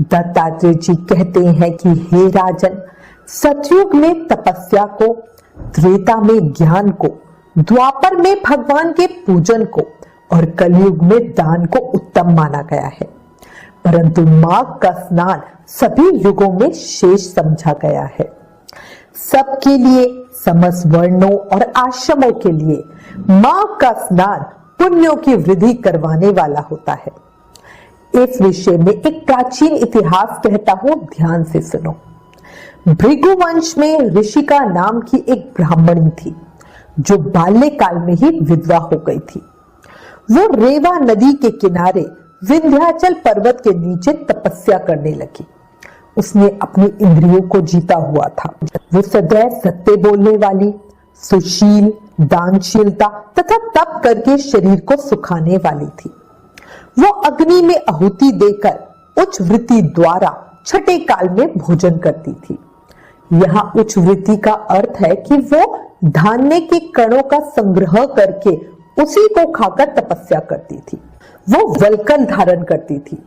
दत्तात्रेय जी कहते हैं कि हे राजन, सतयुग में तपस्या को, त्रेता में ज्ञान को, द्वापर में भगवान के पूजन को और कलयुग में दान को उत्तम माना गया है, परंतु माघ का स्नान सभी युगों में शेष समझा गया है। सबके लिए, समस्त वर्णों और आश्रमों के लिए माघ का स्नान पुण्यों की वृद्धि करवाने वाला होता है। इस विषय में एक प्राचीन इतिहास कहता हूं, ध्यान से सुनो। भृगुवंश में ऋषिका नाम की एक ब्राह्मणी थी जो बाल्यकाल में ही विधवा हो गई थी। वो रेवा नदी के किनारे विंध्याचल पर्वत के नीचे तपस्या करने लगी। उसने अपनी इंद्रियों को जीता हुआ था। वो सदैव सत्य बोलने वाली, सुशील, दानशीलता तथा तप करके शरीर को सुखाने वाली थी। वो अग्नि में आहुति देकर उच्च वृत्ति द्वारा छठे काल में भोजन करती थी। यहाँ उच्च वृत्ति का अर्थ है कि वो धान्य के कणों का संग्रह करके उसी को खाकर तपस्या करती थी। वो वल्कल धारण करती थी।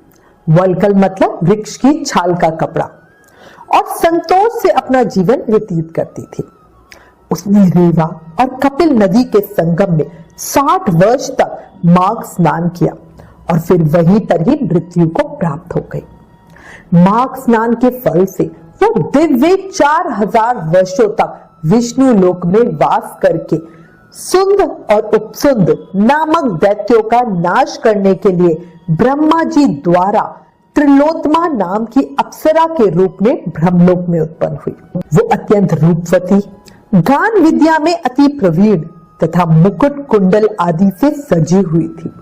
वल्कल मतलब वृक्ष की छाल का कपड़ा, और संतोष से अपना जीवन व्यतीत करती थी। उसने रेवा और कपिल नदी के संगम में 60 वर्ष तक माघ स्नान किया और फिर वहीं पर ही मृत्यु को प्राप्त हो गई। माघ स्नान के फल से वो दिव्य 4000 वर्षों तक विष्णु लोक में वास करके सुंद और उपसुंद नामक दैत्यों का नाश करने के लिए ब्रह्मा जी द्वारा त्रिलोत्मा नाम की अप्सरा के रूप में ब्रह्मलोक में उत्पन्न हुई। वो अत्यंत रूपवती, गान विद्या में अति प्रवीण तथा मुकुट कुंडल आदि से सजी हुई थी।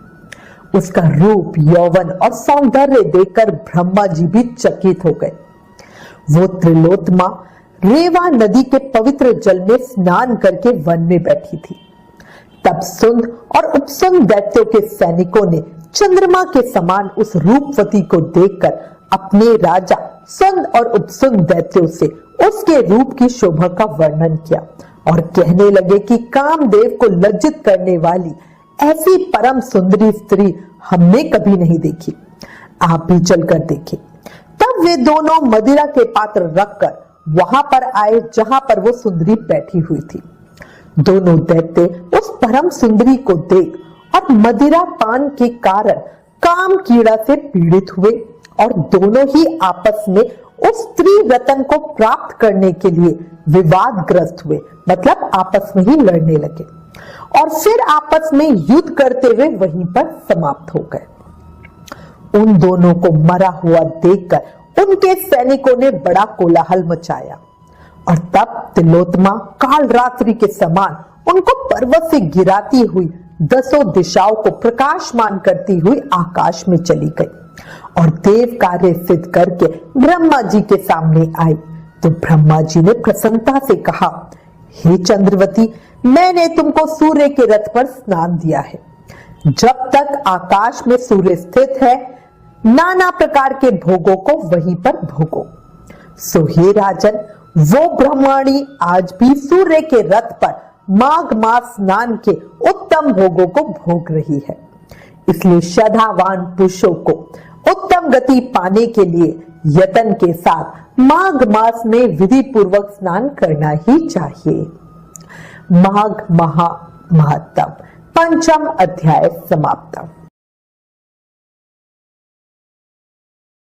उसका रूप, यौवन और सौंदर्य देखकर ब्रह्मा जी भी चकित हो गए। वो त्रिलोत्मा रेवा नदी के पवित्र जल में स्नान करके वन में बैठी थी। तब सुंद और उपसुंद दैत्यों के सैनिकों ने चंद्रमा के समान उस रूपवती को देखकर अपने राजा सुंद और उपसुंद दैत्यों से उसके रूप की शोभा का वर्णन किया और कहने लगे कि कामदेव को लज्जित करने वाली ऐसी परम सुंदरी स्त्री हमने कभी नहीं देखी, आप भी चलकर देखें। तब वे दोनों मदिरा के पात्र रखकर वहां पर आए जहां पर वो सुंदरी बैठी हुई थी। दोनों दैत्य उस परम सुंदरी को देख और मदिरा पान के कारण काम कीड़ा से पीड़ित हुए और दोनों ही आपस में उस स्त्री रतन को प्राप्त करने के लिए विवादग्रस्त हुए, मतलब आपस में ही लड़ने लगे और फिर आपस में युद्ध करते हुए वहीं पर समाप्त हो गए। उन दोनों को मरा हुआ देखकर उनके सैनिकों ने बड़ा कोलाहल मचाया और तब तिलोत्मा काल रात्रि के समान उनको पर्वत से गिराती हुई 10 दिशाओं को प्रकाशमान करती हुई आकाश में चली गई और देव कार्य सिद्ध करके ब्रह्मा जी के सामने आई। तो ब्रह्मा जी ने प्रसन्नता से कहा, हे चंद्रवती, मैंने तुमको सूर्य के रथ पर स्नान दिया है। जब तक आकाश में सूर्य स्थित है, नाना प्रकार के भोगों को वहीं पर भोगो। सो हे राजन, वो ब्रह्माणी आज भी सूर्य के रथ पर माघ मास स्नान के उत्तम भोगों को भोग रही है। इसलिए श्रद्धावान पुरुषों को उत्तम गति पाने के लिए यत्न के साथ माघ मास में विधि पूर्वक स्नान करना ही चाहिए। माघ महा महत्तम, 5वां अध्याय समाप्त।